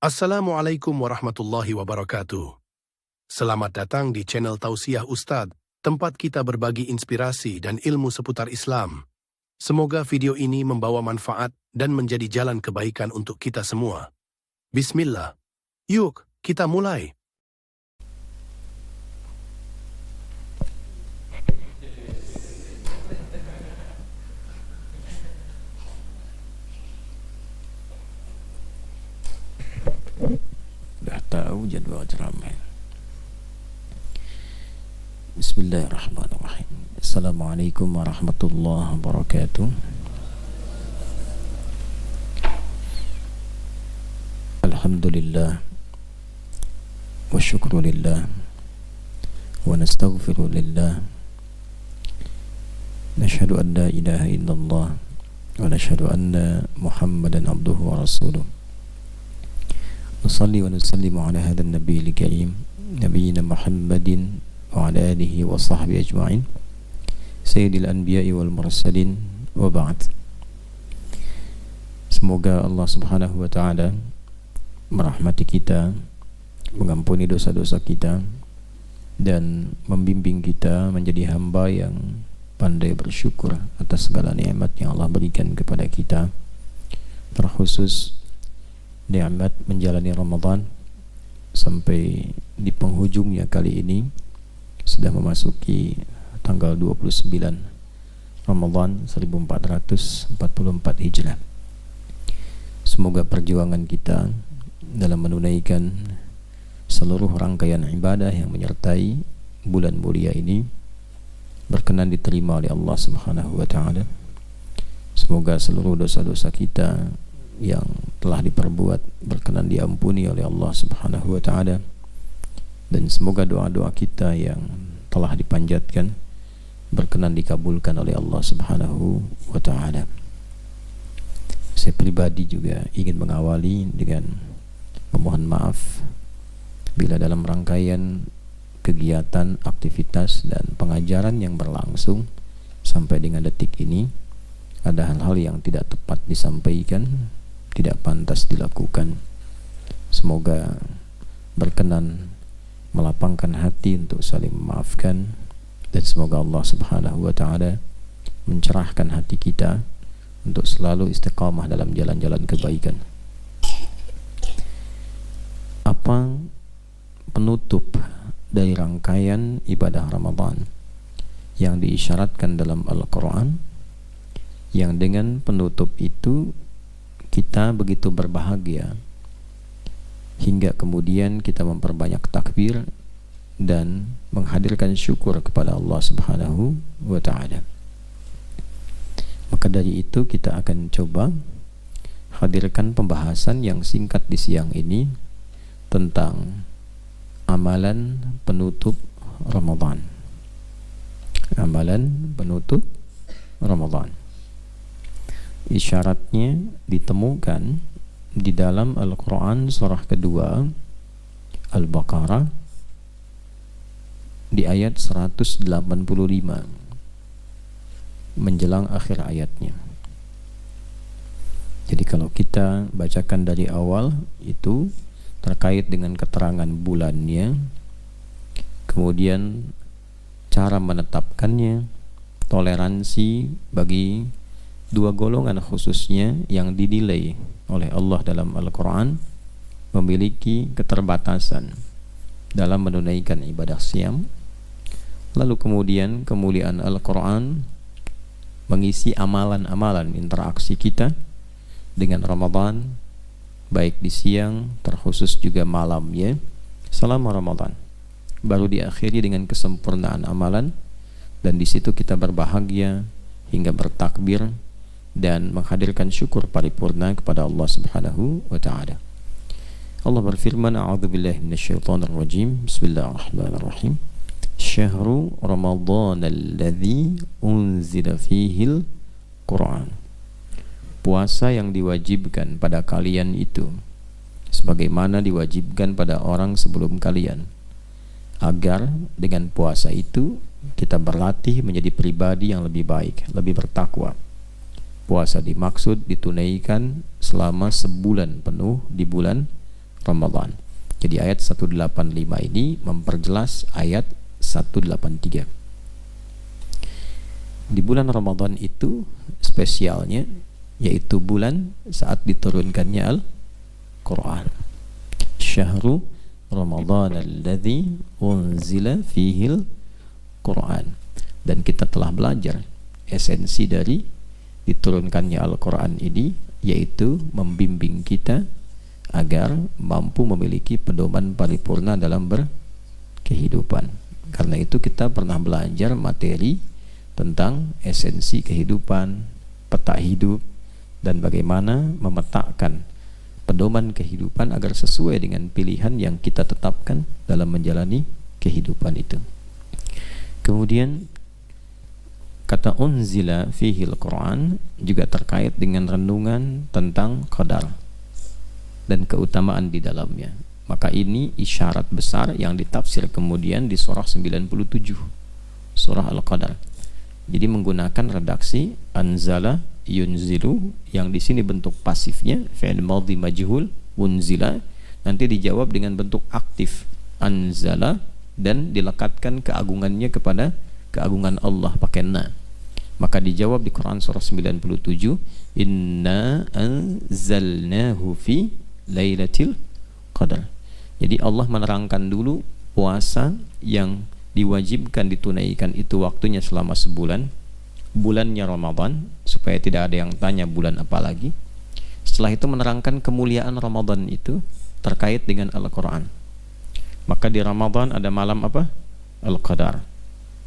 Assalamualaikum warahmatullahi wabarakatuh. Selamat datang di channel Tausiah Ustadz, tempat kita berbagi inspirasi dan ilmu seputar Islam. Semoga video ini membawa manfaat dan menjadi jalan kebaikan untuk kita semua. Bismillah. Yuk, kita mulai. Sudah tahu jadwal ceramah. Bismillahirrahmanirrahim. Assalamualaikum warahmatullahi wabarakatuh. Alhamdulillah wa syukru lillah wa nastaghfiru lillah. Nashhadu an la ilaha illallah wa nashhadu anna Muhammadan abduhu wa rasuluh. Nusalli wa nusallimu ala hadha an-nabiyil karim nabiyyina Muhammadin wa ala alihi wa sahbihi ajma'in sayyidil anbiya'i wal mursalin wa ba'd. Semoga Allah Subhanahu wa ta'ala merahmati kita, mengampuni dosa-dosa kita, dan membimbing kita menjadi hamba yang pandai bersyukur atas segala nikmat yang Allah berikan kepada kita, terkhusus nikmat menjalani Ramadan sampai di penghujungnya kali ini sudah memasuki tanggal 29 Ramadan 1444 Hijrah. Semoga perjuangan kita dalam menunaikan seluruh rangkaian ibadah yang menyertai bulan mulia ini berkenan diterima oleh Allah Subhanahu wa ta'ala. Semoga seluruh dosa-dosa kita yang telah diperbuat berkenan diampuni oleh Allah Subhanahu wa ta'ala, dan semoga doa-doa kita yang telah dipanjatkan berkenan dikabulkan oleh Allah Subhanahu wa ta'ala. Saya pribadi juga ingin mengawali dengan memohon maaf bila dalam rangkaian kegiatan, aktivitas, dan pengajaran yang berlangsung sampai dengan detik ini ada hal-hal yang tidak tepat disampaikan, tidak pantas dilakukan. Semoga berkenan melapangkan hati untuk saling memaafkan, dan semoga Allah Subhanahu wa ta'ala mencerahkan hati kita untuk selalu istiqamah dalam jalan-jalan kebaikan. Apa penutup dari rangkaian ibadah Ramadan yang diisyaratkan dalam Al-Quran, yang dengan penutup itu kita begitu berbahagia hingga kemudian kita memperbanyak takbir dan menghadirkan syukur kepada Allah Subhanahu wa ta'ala. Maka dari itu kita akan coba hadirkan pembahasan yang singkat di siang ini tentang amalan penutup Ramadan. Amalan penutup Ramadan. Isyaratnya ditemukan di dalam Al-Quran surah kedua Al-Baqarah di ayat 185 menjelang akhir ayatnya. Jadi kalau kita bacakan dari awal itu terkait dengan keterangan bulannya, kemudian cara menetapkannya, toleransi bagi dua golongan khususnya yang dinilai oleh Allah dalam Al-Quran memiliki keterbatasan dalam menunaikan ibadah siam. Lalu kemudian kemuliaan Al-Quran mengisi amalan-amalan interaksi kita dengan Ramadan, baik di siang terkhusus juga malam ya, selama Ramadan. Baru diakhiri dengan kesempurnaan amalan, dan di situ kita berbahagia hingga bertakbir dan menghadirkan syukur paripurna kepada Allah Subhanahu wa ta'ala. Allah berfirman, a'udzubillahi minasyaitonir rajim. Bismillahirrahmanirrahim. Syahru Ramadhan alladzi unzila fihil Qur'an. Puasa yang diwajibkan pada kalian itu sebagaimana diwajibkan pada orang sebelum kalian, agar dengan puasa itu kita berlatih menjadi pribadi yang lebih baik, lebih bertakwa. Puasa dimaksud ditunaikan selama sebulan penuh di bulan Ramadan. Jadi ayat 185 ini memperjelas ayat 183. Di bulan Ramadan itu spesialnya yaitu bulan saat diturunkannya Al-Quran. Syahru Ramadan alladzi unzila fihil Quran. Dan kita telah belajar esensi dari diturunkannya Al-Quran ini, yaitu membimbing kita agar mampu memiliki pedoman paripurna dalam berkehidupan. Karena itu kita pernah belajar materi tentang esensi kehidupan, peta hidup, dan bagaimana memetakan pedoman kehidupan agar sesuai dengan pilihan yang kita tetapkan dalam menjalani kehidupan itu. Kemudian kata unzila fihil Quran juga terkait dengan renungan tentang qadar dan keutamaan di dalamnya. Maka ini isyarat besar yang ditafsir kemudian di surah 97, surah Al-Qadar. Jadi menggunakan redaksi anzala yunzilu, yang di sini bentuk pasifnya fi'il madhi majhul, unzila nanti dijawab dengan bentuk aktif anzala, dan dilekatkan keagungannya kepada keagungan Allah pakai na. Maka dijawab di Quran surah 97, inna anzalnahu fi lailatul qadar. Jadi Allah menerangkan dulu puasa yang diwajibkan ditunaikan itu waktunya selama sebulan, bulannya Ramadan, supaya tidak ada yang tanya bulan apa lagi. Setelah itu menerangkan kemuliaan Ramadan itu terkait dengan Al-Quran. Maka di Ramadan ada malam apa? Al-Qadar,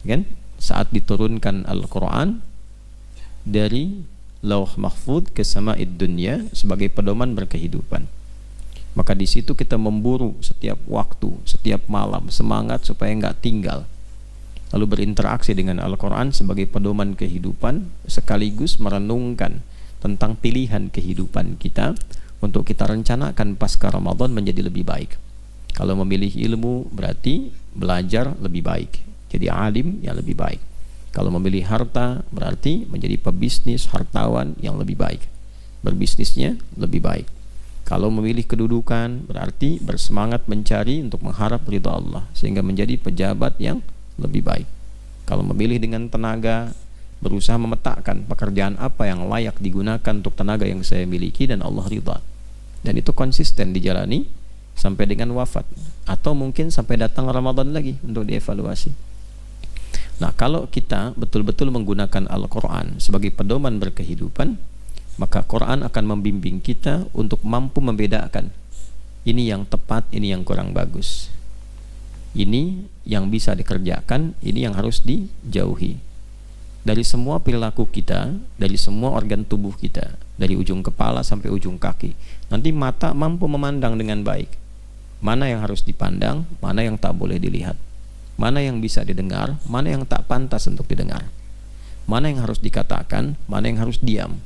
kan? Saat diturunkan Al-Quran dari Lauh Mahfud ke Sama'id Dunya sebagai pedoman berkehidupan. Maka di situ kita memburu setiap waktu, setiap malam, semangat supaya nggak tinggal. Lalu berinteraksi dengan Al-Quran sebagai pedoman kehidupan, sekaligus merenungkan tentang pilihan kehidupan kita untuk kita rencanakan pasca Ramadan menjadi lebih baik. Kalau memilih ilmu berarti belajar lebih baik, jadi alim yang lebih baik. Kalau memilih harta berarti menjadi pebisnis, hartawan yang lebih baik, berbisnisnya lebih baik. Kalau memilih kedudukan berarti bersemangat mencari untuk mengharap ridha Allah sehingga menjadi pejabat yang lebih baik. Kalau memilih dengan tenaga, berusaha memetakan pekerjaan apa yang layak digunakan untuk tenaga yang saya miliki dan Allah ridha. Dan itu konsisten dijalani sampai dengan wafat, atau mungkin sampai datang Ramadan lagi untuk dievaluasi. Nah, kalau kita betul-betul menggunakan Al-Quran sebagai pedoman berkehidupan, maka Quran akan membimbing kita untuk mampu membedakan ini yang tepat, ini yang kurang bagus, ini yang bisa dikerjakan, ini yang harus dijauhi. Dari semua perilaku kita, dari semua organ tubuh kita, dari ujung kepala sampai ujung kaki, nanti mata mampu memandang dengan baik mana yang harus dipandang, mana yang tak boleh dilihat, mana yang bisa didengar, mana yang tak pantas untuk didengar, mana yang harus dikatakan, mana yang harus diam.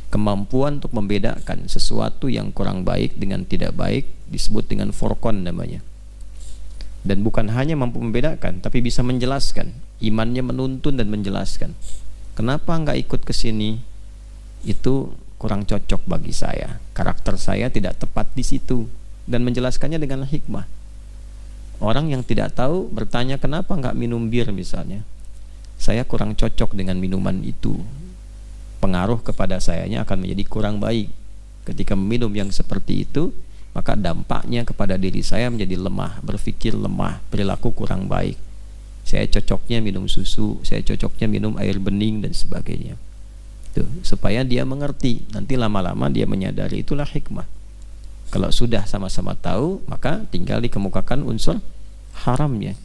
Kemampuan untuk membedakan sesuatu yang kurang baik dengan tidak baik disebut dengan furqan namanya. Dan bukan hanya mampu membedakan, tapi bisa menjelaskan. Imannya menuntun dan menjelaskan. Kenapa enggak ikut ke sini? Itu kurang cocok bagi saya. Karakter saya tidak tepat di situ. Dan menjelaskannya dengan hikmah. Orang yang tidak tahu bertanya kenapa enggak minum bir misalnya. Saya kurang cocok dengan minuman itu. Pengaruh kepada sayanya akan menjadi kurang baik. Ketika meminum yang seperti itu, maka dampaknya kepada diri saya menjadi lemah, berpikir lemah, perilaku kurang baik. Saya cocoknya minum susu, saya cocoknya minum air bening dan sebagainya. Tuh, supaya dia mengerti, nanti lama-lama dia menyadari, itulah hikmah. Kalau sudah sama-sama tahu, maka tinggal dikemukakan unsur haramnya,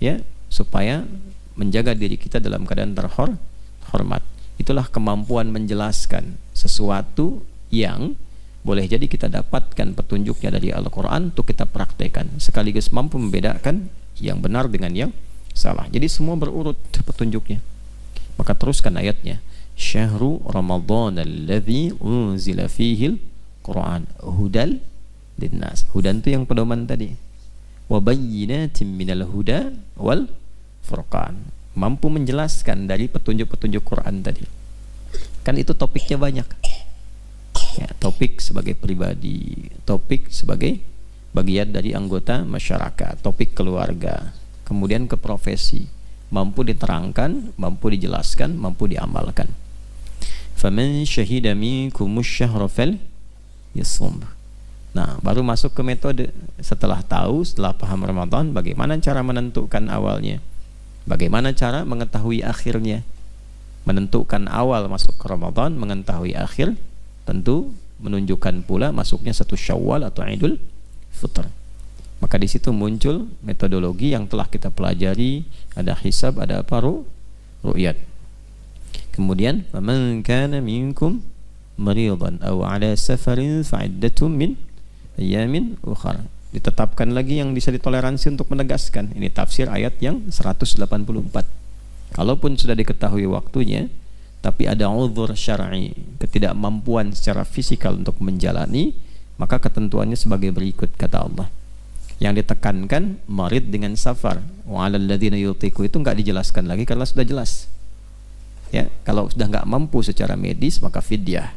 ya, supaya menjaga diri kita dalam keadaan terhormat. Itulah kemampuan menjelaskan sesuatu yang boleh jadi kita dapatkan petunjuknya dari Al-Quran untuk kita praktekkan, sekaligus mampu membedakan yang benar dengan yang salah. Jadi semua berurut petunjuknya. Maka teruskan ayatnya, Syahru Ramadan alladzi unzila fihil Quran hudal linnas. Hudan itu yang pedoman tadi. Wa bayyinatin minal huda wal furqan. Mampu menjelaskan dari petunjuk-petunjuk Quran tadi. Kan itu topiknya banyak. Ya, topik sebagai pribadi, topik sebagai bagian dari anggota masyarakat, topik keluarga, kemudian ke profesi, mampu diterangkan, mampu dijelaskan, mampu diamalkan. Faman syahida minkumus syahra falyasum. Nah, baru masuk ke metode. Setelah tahu, setelah paham Ramadan, bagaimana cara menentukan awalnya, bagaimana cara mengetahui akhirnya. Menentukan awal masuk ke Ramadan, mengetahui akhir, tentu menunjukkan pula masuknya 1 Syawal atau Idul Fitr. Maka di situ muncul metodologi yang telah kita pelajari, ada hisab, ada apa, ru'yat. Kemudian faman kana minkum maridan aw ala safarin fa'iddatun min ayyamin ukhra. Ditetapkan lagi yang bisa ditoleransi untuk menegaskan. Ini tafsir ayat yang 184. Kalaupun sudah diketahui waktunya, tapi ada uzur syar'i, ketidakmampuan secara fisikal untuk menjalani, maka ketentuannya sebagai berikut, kata Allah. Yang ditekankan marid dengan safar. Wa 'alal ladzina yutiqu itu enggak dijelaskan lagi karena sudah jelas. Ya, kalau sudah enggak mampu secara medis maka fidyah.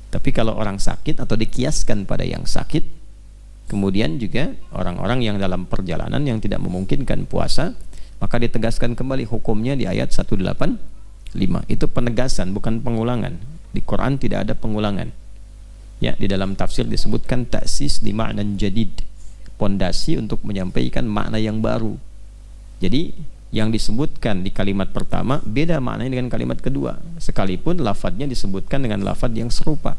Tapi kalau orang sakit atau dikiaskan pada yang sakit, kemudian juga orang-orang yang dalam perjalanan yang tidak memungkinkan puasa, maka ditegaskan kembali hukumnya di ayat 185. Itu penegasan, bukan pengulangan. Di Quran tidak ada pengulangan. Ya, di dalam tafsir disebutkan ta'sis di ma'nan jadid, pondasi untuk menyampaikan makna yang baru. Jadi yang disebutkan di kalimat pertama beda maknanya dengan kalimat kedua, sekalipun lafadznya disebutkan dengan lafadz yang serupa,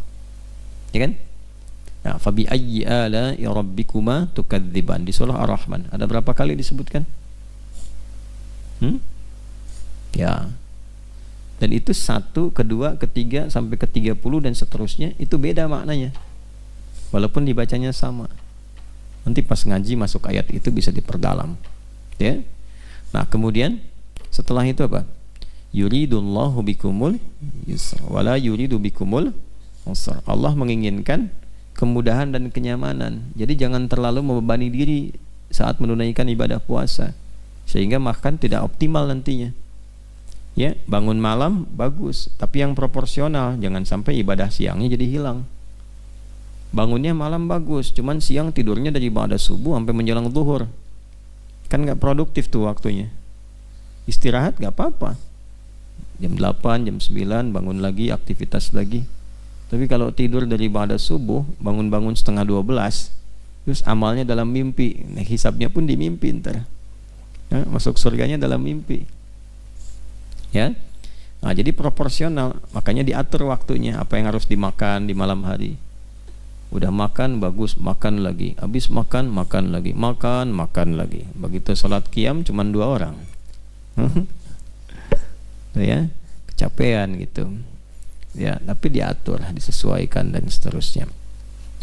ya kan? Nah, fabi ayyi ala'i rabbikuma tukadziban di surah Ar-Rahman ada berapa kali disebutkan? Ya. Dan itu 1, kedua, ketiga sampai ke 30 dan seterusnya itu beda maknanya. Walaupun dibacanya sama. Nanti pas ngaji masuk ayat itu bisa diperdalam. Ya. Nah, kemudian setelah itu apa? Yuridullahu bikumul yusra wala yuridu bikumul usra. Allah menginginkan kemudahan dan kenyamanan. Jadi jangan terlalu membebani diri saat menunaikan ibadah puasa, sehingga makan tidak optimal nantinya. Ya, bangun malam bagus, tapi yang proporsional, jangan sampai ibadah siangnya jadi hilang. Bangunnya malam bagus, cuman siang tidurnya dari ba'da subuh sampai menjelang zuhur. Kan gak produktif tuh waktunya. Istirahat gak apa-apa, jam 8, jam 9 bangun lagi, aktivitas lagi. Tapi kalau tidur dari ba'da subuh, bangun-bangun setengah 12, terus amalnya dalam mimpi, nah, hisabnya pun di mimpi ntar. Ya, masuk surganya dalam mimpi. Ya, nah, jadi proporsional, makanya diatur waktunya, apa yang harus dimakan di malam hari. Udah makan bagus, makan lagi. Habis makan, makan lagi. Makan, makan lagi. Begitu salat qiyam cuman 2 orang. Ya, kecapean gitu. Ya, tapi diatur, disesuaikan dan seterusnya.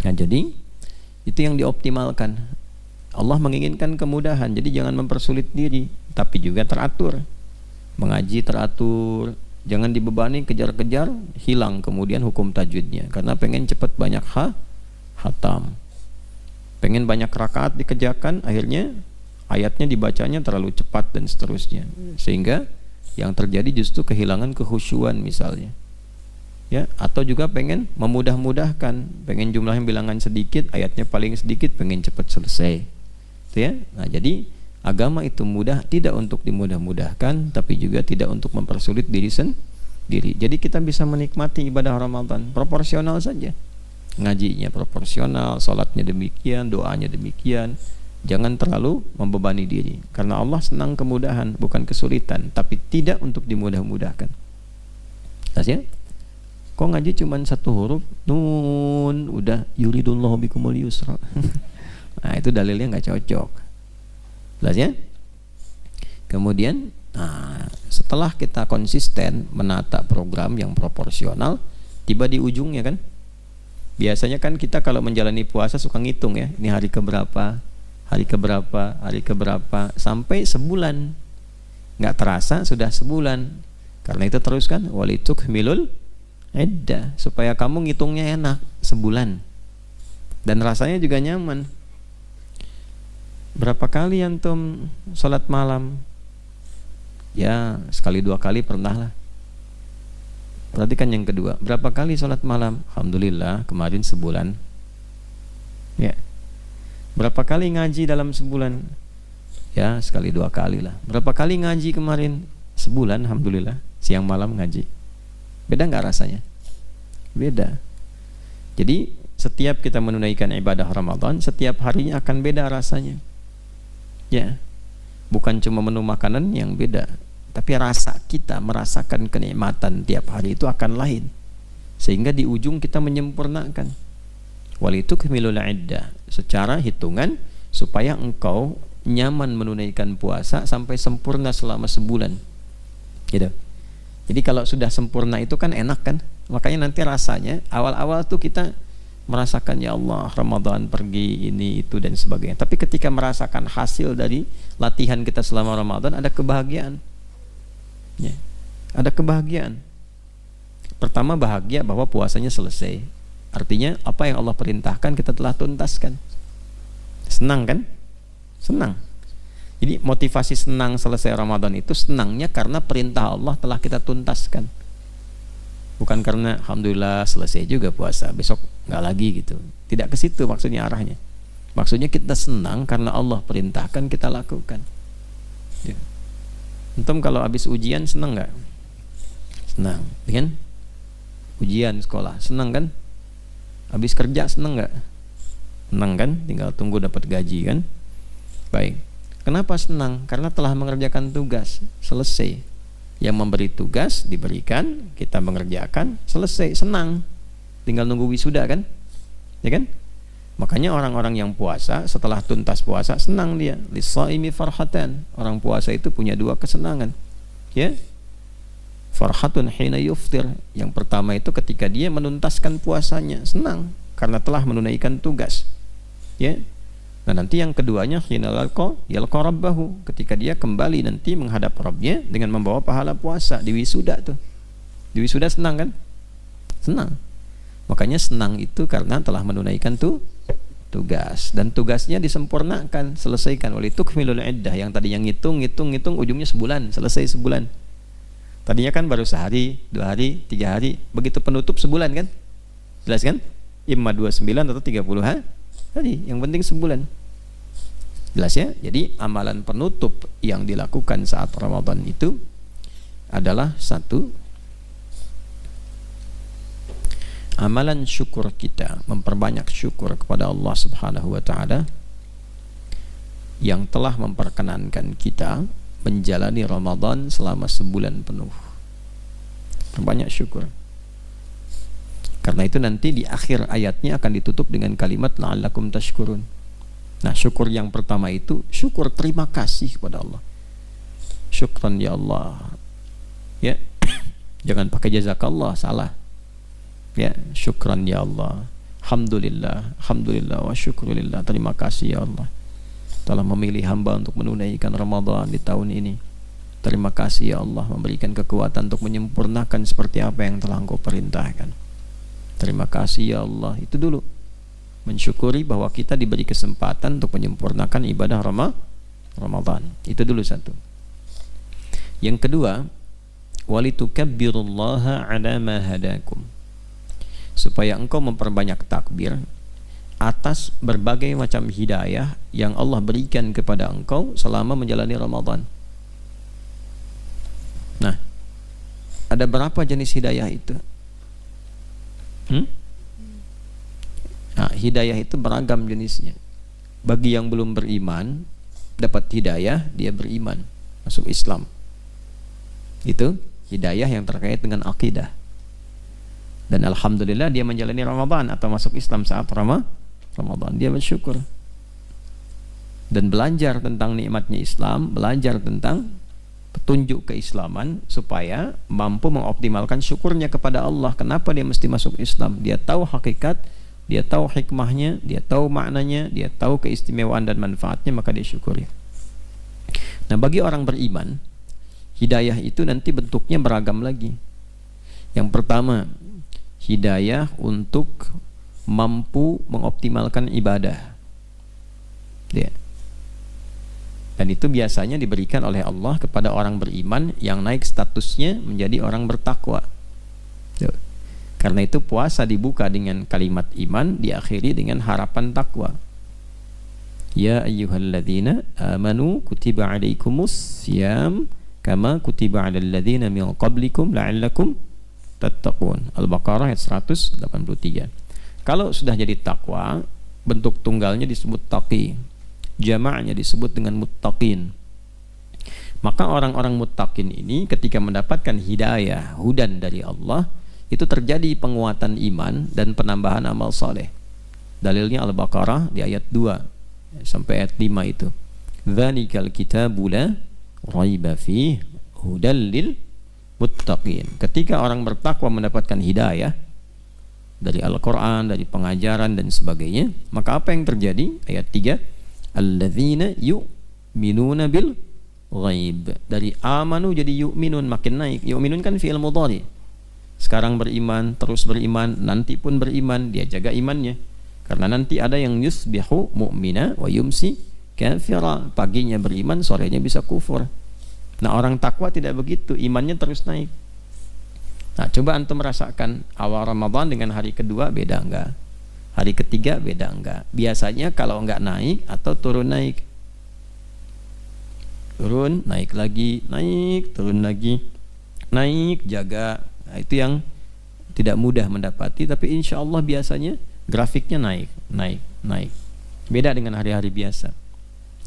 Nah, jadi itu yang dioptimalkan. Allah menginginkan kemudahan, jadi jangan mempersulit diri, tapi juga teratur. Mengaji teratur, jangan dibebani kejar-kejar, hilang kemudian hukum tajwidnya karena pengen cepat banyak hatam, pengen banyak rakaat dikerjakan, akhirnya ayatnya dibacanya terlalu cepat dan seterusnya, sehingga yang terjadi justru kehilangan kekhusyuan misalnya. Ya, atau juga pengen memudah-mudahkan, pengen jumlahnya bilangan sedikit, ayatnya paling sedikit, pengen cepat selesai. Itu ya. Nah, jadi agama itu mudah, tidak untuk dimudah-mudahkan, tapi juga tidak untuk mempersulit diri sendiri. Jadi kita bisa menikmati ibadah Ramadan proporsional saja. Ngajinya proporsional, salatnya demikian, doanya demikian. Jangan terlalu membebani diri, karena Allah senang kemudahan, bukan kesulitan, tapi tidak untuk dimudah-mudahkan. Jelas ya? Kok ngaji cuma 1 huruf? Nun, udah yuridullahu bikumul yusra. Nah, itu dalilnya nggak cocok. Jelas ya? Kemudian, nah, setelah kita konsisten menata program yang proporsional, tiba di ujungnya kan? Biasanya kan kita kalau menjalani puasa suka ngitung ya, ini hari keberapa, hari keberapa, hari keberapa, sampai sebulan. Nggak terasa sudah sebulan. Karena itu terus kan, walitukmilul iddah, supaya kamu ngitungnya enak, sebulan. Dan rasanya juga nyaman. Berapa kali antum sholat malam? Ya, sekali 2 kali pernah lah. Perhatikan yang kedua, berapa kali sholat malam? Alhamdulillah kemarin sebulan. Ya. Berapa kali ngaji dalam sebulan? Ya, sekali 2 kali lah. Berapa kali ngaji kemarin? Sebulan, alhamdulillah. Siang malam ngaji. Beda nggak rasanya? Beda. Jadi setiap kita menunaikan ibadah Ramadan, setiap harinya akan beda rasanya. Ya. Bukan cuma menu makanan yang beda, tapi rasa kita merasakan kenikmatan tiap hari itu akan lain. Sehingga di ujung kita menyempurnakan. Walitukmilul iddah, secara hitungan supaya engkau nyaman menunaikan puasa sampai sempurna selama sebulan. Gitu. Jadi kalau sudah sempurna itu kan enak kan? Makanya nanti rasanya awal-awal tuh kita merasakan ya Allah Ramadan pergi ini itu dan sebagainya. Tapi ketika merasakan hasil dari latihan kita selama Ramadan ada kebahagiaan. Ya. Ada kebahagiaan. Pertama bahagia bahwa puasanya selesai. Artinya apa yang Allah perintahkan kita telah tuntaskan. Senang kan? Senang. Jadi motivasi senang selesai Ramadan itu senangnya karena perintah Allah telah kita tuntaskan. Bukan karena alhamdulillah selesai juga puasa, besok nggak lagi gitu. Tidak ke situ maksudnya arahnya. Maksudnya kita senang karena Allah perintahkan kita lakukan. Ya. Antum kalau habis ujian senang nggak? Senang, kan? Ujian sekolah senang kan? Habis kerja senang nggak? Senang kan? Tinggal tunggu dapat gaji kan? Baik. Kenapa senang? Karena telah mengerjakan tugas, selesai. Yang memberi tugas diberikan, kita mengerjakan, selesai, senang. Tinggal nunggu wisuda kan? Ya kan? Makanya orang-orang yang puasa setelah tuntas puasa senang dia. Lis-shaimi farhatan. Orang puasa itu punya 2 kesenangan. Ya. Farhatun hina yuftir. Yang pertama itu ketika dia menuntaskan puasanya, senang karena telah menunaikan tugas. Ya. Nah nanti yang keduanya hina yalqa rabbahu, ketika dia kembali nanti menghadap Rabbnya dengan membawa pahala puasa di wisuda tuh. Di wisuda senang kan? Senang. Makanya senang itu karena telah menunaikan tugas, dan tugasnya disempurnakan, selesaikan. Walitukmilul iddah, yang tadi yang ngitung ujungnya sebulan, selesai sebulan. Tadinya kan baru sehari, 2 hari, 3 hari, begitu penutup sebulan kan? Jelas kan? Imma 29 atau 30 hari. Tadi yang penting sebulan. Jelas ya? Jadi amalan penutup yang dilakukan saat Ramadan itu adalah 1, amalan syukur kita, memperbanyak syukur kepada Allah Subhanahu wa taala yang telah memperkenankan kita menjalani Ramadan selama sebulan penuh. Perbanyak syukur. Karena itu nanti di akhir ayatnya akan ditutup dengan kalimat la'allakum tashkurun. Nah, syukur yang pertama itu syukur terima kasih kepada Allah. Syukran ya Allah. Ya. Jangan pakai jazakallah, salah. Ya, syukran ya Allah. Alhamdulillah, alhamdulillah wa syukrulillah. Terima kasih ya Allah telah memilih hamba untuk menunaikan Ramadan di tahun ini. Terima kasih ya Allah memberikan kekuatan untuk menyempurnakan seperti apa yang telah Engkau perintahkan. Terima kasih ya Allah. Itu dulu, mensyukuri bahwa kita diberi kesempatan untuk menyempurnakan ibadah Ramadan. Itu dulu 1. Yang kedua, walitukabbirullaha ala ma hadakum, supaya engkau memperbanyak takbir atas berbagai macam hidayah yang Allah berikan kepada engkau selama menjalani Ramadan. Nah, ada berapa jenis hidayah itu? Nah, hidayah itu beragam jenisnya. Bagi yang belum beriman, dapat hidayah, dia beriman, masuk Islam. Itu hidayah yang terkait dengan akidah. Dan alhamdulillah dia menjalani Ramadan atau masuk Islam saat Ramadan, dia bersyukur dan belajar tentang nikmatnya Islam, belajar tentang petunjuk keislaman supaya mampu mengoptimalkan syukurnya kepada Allah. Kenapa dia mesti masuk Islam? Dia tahu hakikat, dia tahu hikmahnya, dia tahu maknanya, dia tahu keistimewaan dan manfaatnya, maka dia syukuri. Nah, bagi orang beriman, hidayah itu nanti bentuknya beragam lagi. Yang pertama, hidayah untuk mampu mengoptimalkan ibadah. Ya. Dan itu biasanya diberikan oleh Allah kepada orang beriman yang naik statusnya menjadi orang bertakwa. Tuh. Karena itu puasa dibuka dengan kalimat iman, diakhiri dengan harapan takwa. Ya ayyuhalladzina amanu kutiba alaikumus siyam kama kutiba alal ladzina min qablikum la'allakum tattaqun. Al-Baqarah ayat 183. Kalau sudah jadi takwa, bentuk tunggalnya disebut taqi, jamaknya disebut dengan muttaqin. Maka orang-orang muttaqin ini ketika mendapatkan hidayah, hudan dari Allah, itu terjadi penguatan iman dan penambahan amal soleh. Dalilnya Al-Baqarah di ayat 2 sampai ayat 5 itu. Dzalikal kitabu la raiba fihi hudal lil muttaqin. Ketika orang bertakwa mendapatkan hidayah dari Al-Quran, dari pengajaran dan sebagainya, maka apa yang terjadi? Ayat 3, alladzina yu'minuna bil ghaib. Dari amanu jadi yu'minun, makin naik. Yu'minun kan fi'il mudhari. Sekarang beriman, terus beriman, nanti pun beriman, dia jaga imannya. Karena nanti ada yang yusbihu mu'mina wa yumsi kafira. Paginya beriman, sorenya bisa kufur. Nah, orang takwa tidak begitu, imannya terus naik. Nah, coba antum merasakan awal Ramadan dengan hari kedua beda enggak? Hari ketiga beda enggak? Biasanya kalau enggak naik atau turun naik. Turun, naik lagi, naik, turun lagi. Naik, jaga. Nah, itu yang tidak mudah mendapati, tapi insya Allah biasanya grafiknya naik, naik, naik. Beda dengan hari-hari biasa.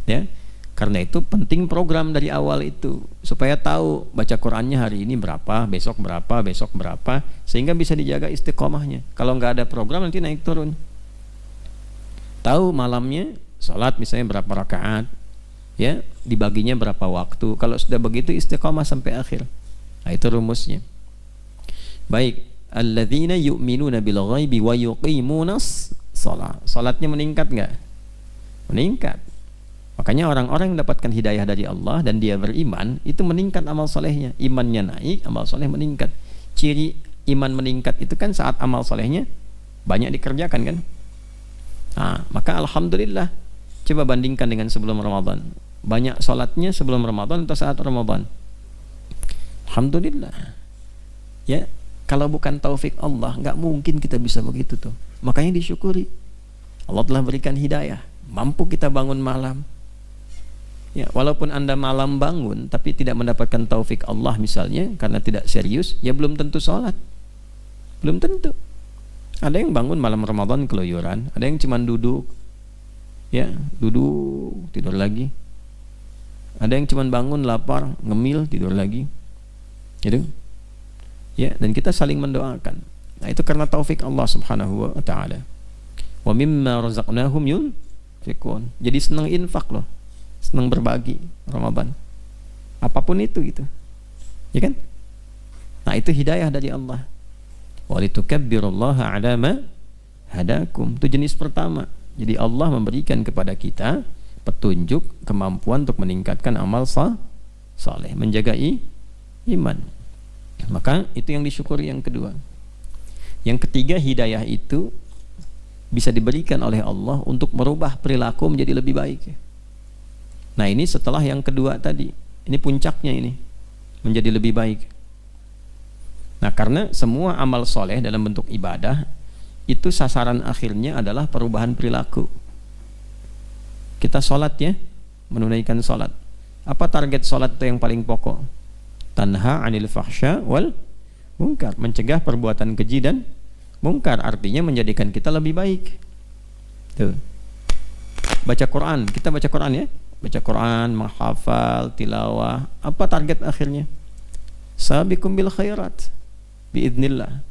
Ya, karena itu penting program dari awal itu supaya tahu baca Qurannya hari ini berapa, besok berapa, sehingga bisa dijaga istiqomahnya. Kalau nggak ada program nanti naik turun. Tahu malamnya sholat misalnya berapa rakaat, ya dibaginya berapa waktu. Kalau sudah begitu istiqomah sampai akhir. Nah, itu rumusnya. Baik, alladzina yu'minuna bil ghaibi wa yuqimunas shalah. Salatnya meningkat enggak? Meningkat. Makanya orang-orang yang mendapatkan hidayah dari Allah dan dia beriman, itu meningkat amal solehnya. Imannya naik, amal soleh meningkat. Ciri iman meningkat itu kan saat amal solehnya banyak dikerjakan kan? Nah, maka alhamdulillah. Coba bandingkan dengan sebelum Ramadan. Banyak salatnya sebelum Ramadan atau saat Ramadan? Alhamdulillah. Ya, kalau bukan taufik Allah, nggak mungkin kita bisa begitu tuh. Makanya disyukuri. Allah telah berikan hidayah. Mampu kita bangun malam. Ya, walaupun Anda malam bangun, tapi tidak mendapatkan taufik Allah misalnya, karena tidak serius, ya belum tentu sholat. Belum tentu. Ada yang bangun malam Ramadan keluyuran, ada yang cuma duduk. Ya, duduk, tidur lagi. Ada yang cuma bangun lapar, ngemil, tidur lagi. Gitu. Ya, dan kita saling mendoakan. Nah, itu karena taufik Allah Subhanahu wa taala. Wa mimma razaqnahum yunfiqun. Jadi senang infak loh. Senang berbagi Ramadan. Apapun itu gitu. Ya kan? Nah, itu hidayah dari Allah. Wa litukabbirullaha 'ala ma hadakum. Itu jenis pertama. Jadi Allah memberikan kepada kita petunjuk, kemampuan untuk meningkatkan amal saleh, menjaga iman. Maka itu yang disyukuri yang kedua. Yang ketiga, hidayah itu bisa diberikan oleh Allah untuk merubah perilaku menjadi lebih baik. Nah, ini setelah yang kedua tadi. Ini puncaknya ini. Menjadi lebih baik. Nah, karena semua amal soleh dalam bentuk ibadah itu sasaran akhirnya adalah perubahan perilaku. Kita sholat ya, menunaikan sholat. Apa target sholat itu yang paling pokok? Tanha 'anil fahsya wal munkar, mencegah perbuatan keji dan mungkar, artinya menjadikan kita lebih baik. Tuh. Baca Quran, kita baca Quran ya. Baca Quran, menghafal, tilawah. Apa target akhirnya? Sabiqum bil khairat biidznillah.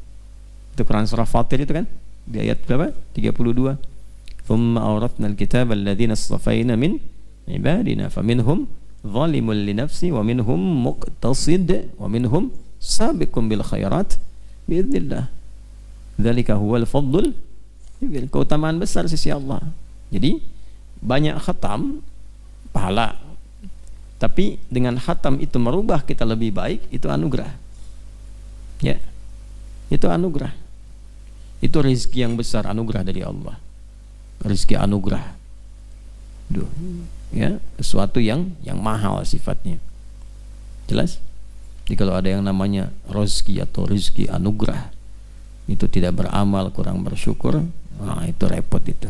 Itu Quran surah Fatir itu kan? Di ayat berapa? 32. Thumma awratna al-kitaba alladhina astafaina min ibadina faminhum zalimun li nafsi wa minhum muqtasid wa minhum sabiqun bil khairat biidznillah. Dzalika huwal fadlul, keutamaan besar sisi Allah. Jadi banyak khatam pahala, tapi dengan khatam itu merubah kita lebih baik, itu anugerah. Ya, itu anugerah. Itu rezeki yang besar, anugerah dari Allah. Rezeki anugerah. Ya, sesuatu yang mahal sifatnya. Jelas? Jadi kalau ada yang namanya rezeki atau rezeki anugerah, itu tidak beramal, kurang bersyukur, nah itu repot itu.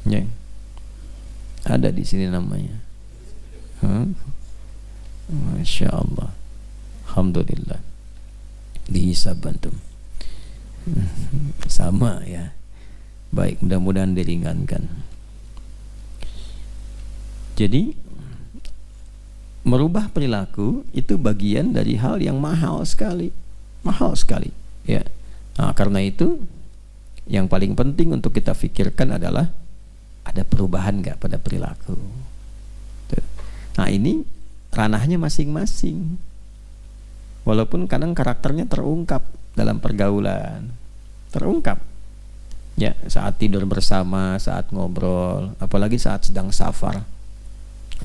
Ya. Ada di sini namanya. Masya Allah. Alhamdulillah. Dihisab antum. Sama ya. Baik, mudah-mudahan diringankan. Jadi merubah perilaku itu bagian dari hal yang mahal sekali. Mahal sekali. Ya. Nah, karena itu yang paling penting untuk kita pikirkan adalah ada perubahan nggak pada perilaku. Tuh. Nah ini ranahnya masing-masing. Walaupun kadang karakternya terungkap dalam pergaulan, terungkap. Ya, saat tidur bersama, saat ngobrol, apalagi saat sedang safar,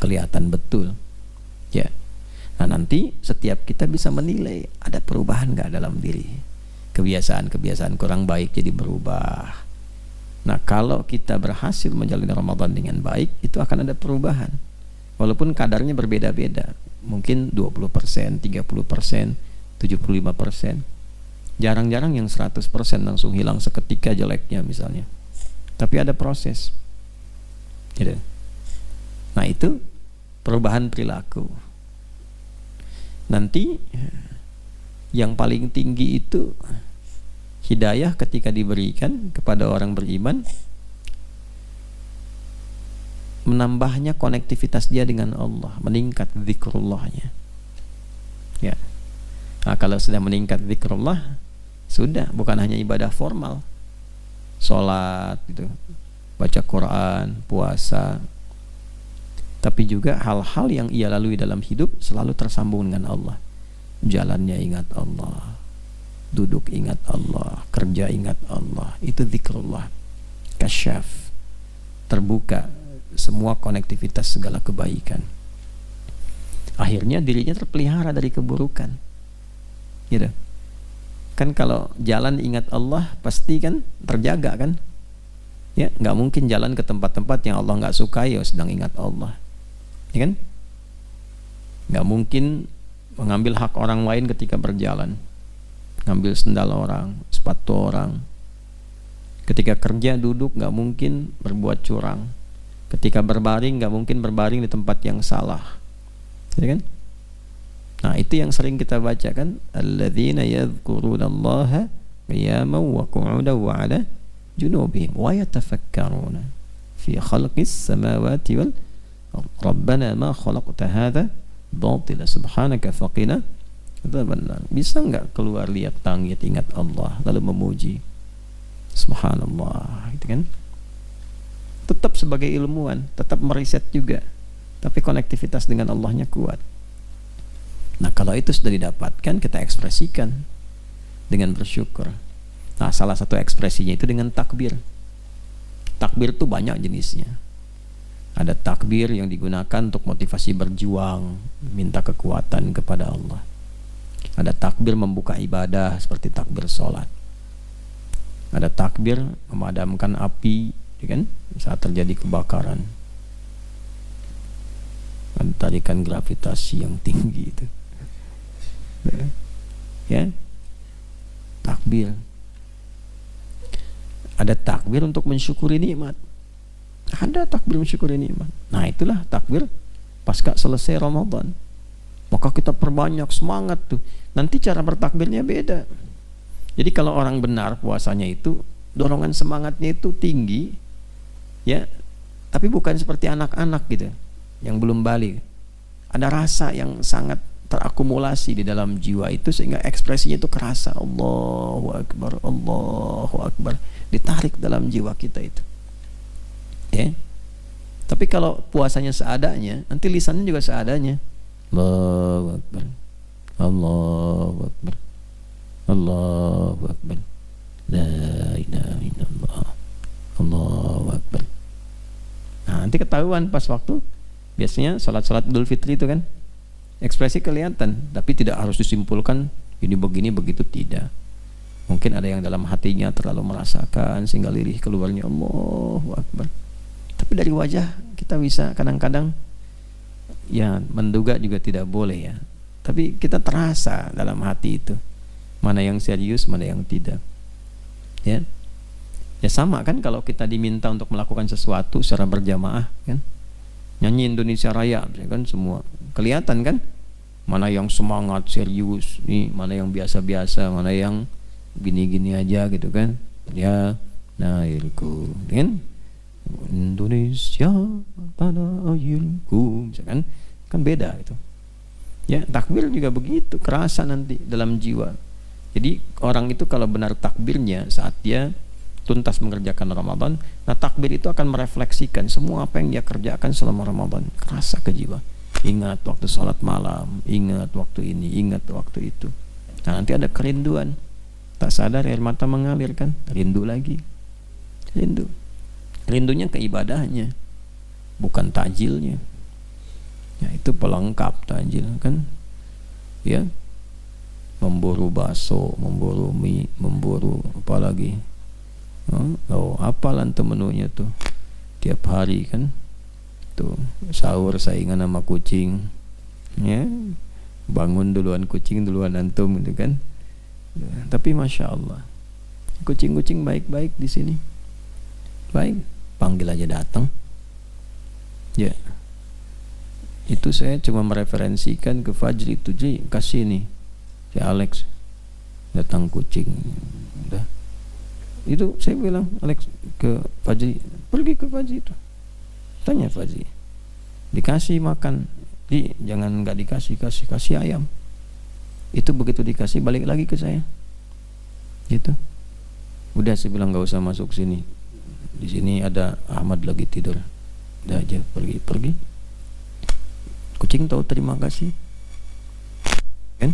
kelihatan betul. Ya. Nah nanti setiap kita bisa menilai ada perubahan nggak dalam diri. Kebiasaan-kebiasaan kurang baik jadi berubah. Nah kalau kita berhasil menjalani Ramadan dengan baik, itu akan ada perubahan. Walaupun kadarnya berbeda-beda. Mungkin 20%, 30%, 75%. Jarang-jarang yang 100% langsung hilang seketika jeleknya misalnya. Tapi ada proses. Gitu. Nah itu perubahan perilaku. Nanti yang paling tinggi itu hidayah ketika diberikan kepada orang beriman, menambahnya konektivitas dia dengan Allah, meningkat zikrullahnya. Ya. Nah, kalau sudah meningkat zikrullah, sudah bukan hanya ibadah formal, sholat, gitu, baca Quran, puasa, tapi juga hal-hal yang ia lalui dalam hidup selalu tersambung dengan Allah. Jalannya ingat Allah, duduk ingat Allah, kerja ingat Allah, itu zikrullah. Kasyaf, terbuka semua konektivitas segala kebaikan. Akhirnya dirinya terpelihara dari keburukan. Gitu. Kan kalau jalan ingat Allah pasti kan terjaga kan? Ya, nggak mungkin jalan ke tempat-tempat yang Allah nggak sukai ya sedang ingat Allah. Ya kan? Nggak mungkin mengambil hak orang lain ketika berjalan, ngambil sendal orang, sepatu orang. Ketika kerja duduk nggak mungkin berbuat curang. Ketika berbaring nggak mungkin berbaring di tempat yang salah. Ya kan? Nah itu yang sering kita baca kan, alladzina yadhkurunallaha qiyaman wa qu'udan wa 'ala junubihim wa yatafakkaruna fi khalqis samawati wal rabbana ma khalaqta hadza batila subhanaka faqina adzabannar. Bisa enggak keluar lihat langit ingat Allah lalu memuji subhanallah, gitu kan? Tetap sebagai ilmuwan, tetap meriset juga, tapi konektivitas dengan Allahnya kuat. Nah kalau itu sudah didapatkan, kita ekspresikan dengan bersyukur. Nah salah satu ekspresinya itu dengan takbir. Takbir itu banyak jenisnya. Ada takbir yang digunakan untuk motivasi berjuang, minta kekuatan kepada Allah. Ada takbir membuka ibadah seperti takbir sholat. Ada takbir memadamkan api, ya kan? Saat terjadi kebakaran. Ada tarikan gravitasi yang tinggi itu. Ya, takbir. Ada takbir untuk mensyukuri nikmat. Ada takbir mensyukuri nikmat. Nah itulah takbir pasca selesai Ramadan. Maka kita perbanyak semangat tuh. Nanti cara bertakbirnya beda. Jadi kalau orang benar puasanya itu dorongan semangatnya itu tinggi, ya. Tapi bukan seperti anak-anak gitu, yang belum balik. Ada rasa yang sangat terakumulasi di dalam jiwa itu sehingga ekspresinya itu kerasa. Allahu Akbar, Allahu Akbar, ditarik dalam jiwa kita itu. Ya. Tapi kalau puasanya seadanya, nanti lisannya juga seadanya. Allahu Akbar, Allahu Akbar, Allahu Akbar, la ilaha illallah, Allahu Akbar. Nah, nanti ketahuan pas waktu biasanya salat-salat Idul Fitri itu kan, ekspresi kelihatan, tapi tidak harus disimpulkan ini begini begitu, tidak. Mungkin ada yang dalam hatinya terlalu merasakan sehingga lirih keluarnya Allahu Akbar. Tapi dari wajah kita bisa kadang-kadang ya menduga juga tidak boleh ya. tapi kita terasa dalam hati itu mana yang serius, mana yang tidak. Ya, ya sama kan kalau kita diminta untuk melakukan sesuatu secara berjamaah kan, nyanyi Indonesia Raya kan, semua kelihatan kan mana yang semangat serius nih, mana yang biasa-biasa, mana yang gini-gini aja gitu kan. Ya, nailku kan Indonesia tanah airku misalkan, kan beda itu. Ya, takbir juga begitu, kerasa nanti dalam jiwa. Jadi orang itu kalau benar takbirnya saat dia tuntas mengerjakan Ramadan, nah takbir itu akan merefleksikan semua apa yang dia kerjakan selama Ramadan, kerasa ke jiwa. Ingat waktu sholat malam, ingat waktu ini, ingat waktu itu. Nah nanti ada kerinduan, tak sadar air mata mengalir kan, rindu lagi, rindu. Rindunya ke ibadahnya, bukan takjilnya. Ya itu pelengkap takjil kan. Ya, memburu bakso, memburu mie, memburu apa lagi? Oh, apalan tuh menunya tuh tiap hari kan. Tuh sahur saingan sama kucing. Ya, bangun duluan kucing, duluan antum gitu kan. Tapi masya Allah, kucing-kucing baik-baik di sini. Baik, panggil aja datang. Ya. Itu saya cuma mereferensikan ke Fajri itu, Ji, kasih nih si Alex datang kucing. Udah. Itu saya bilang Alex ke Fajri, pergi ke Fajri itu. Tanya Fajri. Dikasih makan. Jangan enggak kasih ayam. Itu begitu dikasih balik lagi ke saya. Gitu. Udah saya bilang enggak usah masuk sini. Di sini ada Ahmad lagi tidur. Udah aja pergi. Kucing tahu terima kasih kan.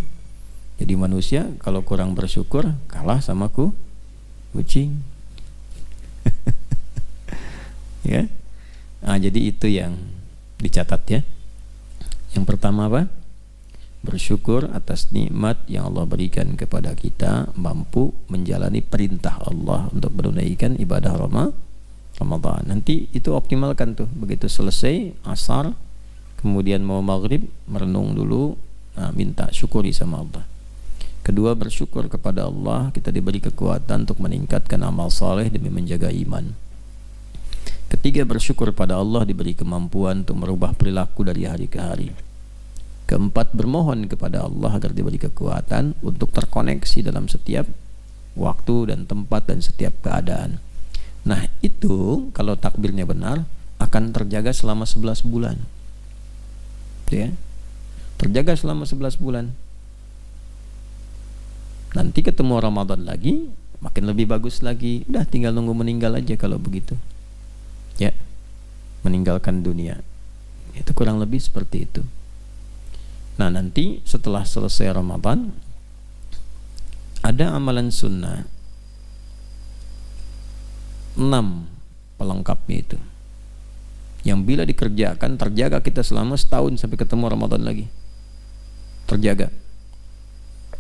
Jadi manusia kalau kurang bersyukur kalah sama kucing. Ya. Nah, jadi itu yang dicatat ya. Yang pertama apa? Bersyukur atas nikmat yang Allah berikan kepada kita, mampu menjalani perintah Allah untuk menunaikan ibadah Ramadan. Nanti itu optimalkan tuh, begitu selesai asar kemudian mau maghrib, merenung dulu, nah, minta syukuri sama Allah. Kedua, bersyukur kepada Allah kita diberi kekuatan untuk meningkatkan amal saleh demi menjaga iman. Ketiga, bersyukur pada Allah diberi kemampuan untuk merubah perilaku dari hari ke hari. Keempat, bermohon kepada Allah agar diberi kekuatan untuk terkoneksi dalam setiap waktu dan tempat dan setiap keadaan. Nah itu kalau takbirnya benar akan terjaga selama 11 bulan. Ya, terjaga selama 11 bulan. Nanti ketemu Ramadan lagi makin lebih bagus lagi. Udah tinggal nunggu meninggal aja kalau begitu. Ya, meninggalkan dunia. Itu kurang lebih seperti itu. Nah nanti setelah selesai Ramadan ada amalan sunnah 6 pelengkapnya itu, yang bila dikerjakan terjaga kita selama setahun sampai ketemu Ramadan lagi. Terjaga.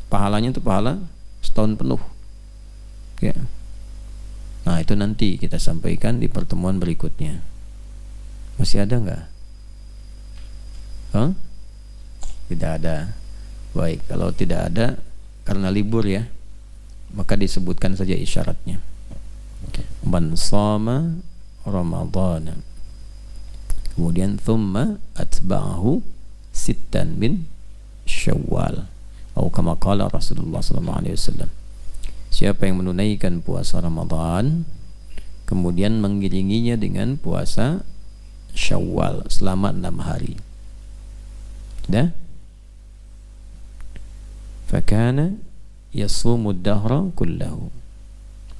Pahalanya itu pahala setahun penuh. Ya. Nah itu nanti kita sampaikan di pertemuan berikutnya. Masih ada nggak? Tidak ada. Baik, kalau tidak ada karena libur ya, maka disebutkan saja isyaratnya. Man shama Ramadhana, kemudian thumma atba'ahu sittan min Syawal, atau kama qala Rasulullah sallallahu alaihi wasallam. Siapa yang menunaikan puasa Ramadan kemudian mengiringinya dengan puasa Syawal selama 6 hari. Dah? Fakana yasumu ad-dahra kullahu,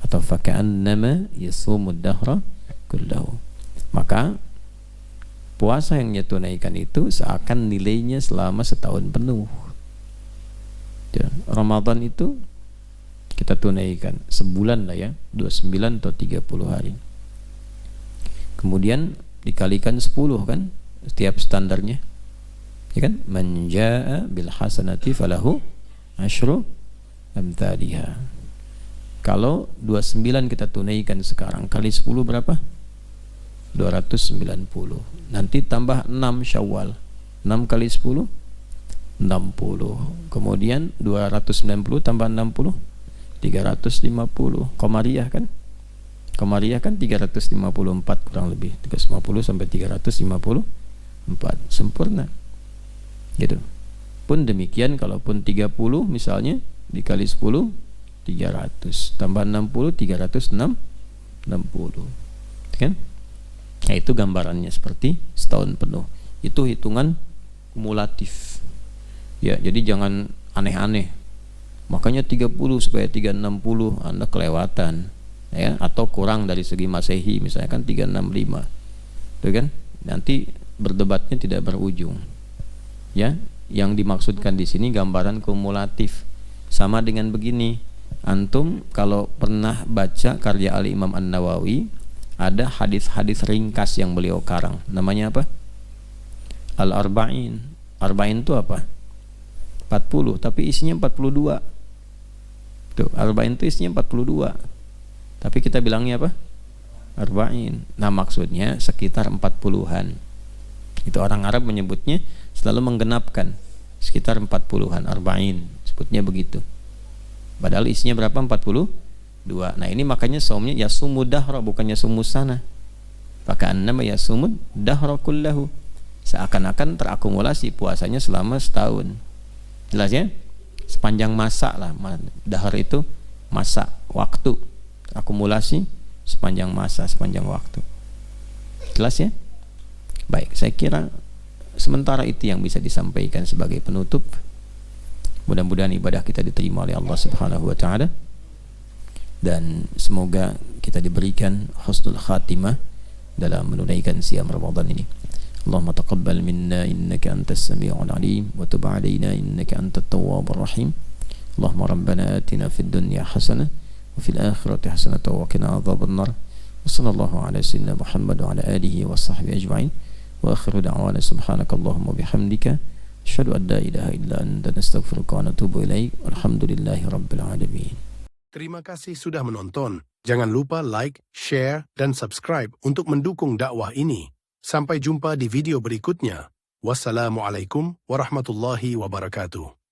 atau faka'annama yasumu ad-dahra kullahu. Maka puasa yang dia tunaikan itu seakan nilainya selama setahun penuh. Ya, Ramadan itu kita tunaikan sebulan lah ya, 29 atau 30 hari. Kemudian dikalikan 10 kan setiap standarnya. Ya kan? Man jaa bil hasanati falahu asyru amthaliha. Kalau 29 kita tunaikan sekarang kali 10 berapa? 290. Nanti tambah 6 Syawal. 6 kali 10 Kemudian 290 tambah 60 350. Komariah kan 354 kurang lebih, 350 sampai 354 sempurna gitu. Pun demikian, kalaupun 30 misalnya dikali 10 300 tambah 60 360 kan. Nah, itu gambarannya seperti setahun penuh. Itu hitungan kumulatif ya, jadi jangan aneh-aneh makanya 30 supaya 360 Anda kelewatan ya, atau kurang dari segi Masehi misalnya kan 365 itu kan, nanti berdebatnya tidak berujung ya. Yang dimaksudkan di sini gambaran kumulatif. Sama dengan begini, antum kalau pernah baca karya Al-Imam An-Nawawi, ada hadis-hadis ringkas yang beliau karang, namanya apa? Al-Arba'in. Arba'in itu apa? 40, tapi isinya 42. Tuh, Arba'in itu isinya 42. Tapi kita bilangnya apa? Arba'in. Nah, maksudnya sekitar 40-an. Itu orang Arab menyebutnya selalu menggenapkan sekitar 40-an, Arba'in. Sebutnya begitu. Padahal isinya berapa? 42. Nah, ini makanya saumnya yasumud dahra, bukannya sumusana. Faka'annama nama yasumud dahra kullahu. Seakan-akan terakumulasi puasanya selama setahun. Jelas ya? Sepanjang masa lah. Dahar itu masa, waktu. Akumulasi sepanjang masa, sepanjang waktu. Jelas ya? Baik, saya kira sementara itu yang bisa disampaikan sebagai penutup. Mudah-mudahan ibadah kita diterima oleh Allah Subhanahu wa taala, dan semoga kita diberikan husnul khatimah dalam menunaikan siam Ramadan ini. Allahumma taqabbal minna innaka antas sami'ul alim wa tub 'alaina innaka antat tawwabur rahim. Allahumma rabbana atina fid dunya hasanah wa fil akhirati hasanah wa qina adzaban nar. Wa sallallahu ala sayyidina Muhammad wa ala alihi wa sahbihi ajma'in. Wa akhiru da'wana subhanakallahumma bihamdika asyhadu an la ilaha illa anta nastaghfiruka wa natubu ilaik. Alhamdulillahi rabbil alamin. Terima kasih sudah menonton. Jangan lupa like, share, dan subscribe untuk mendukung dakwah ini. Sampai jumpa di video berikutnya. Wassalamualaikum warahmatullahi wabarakatuh.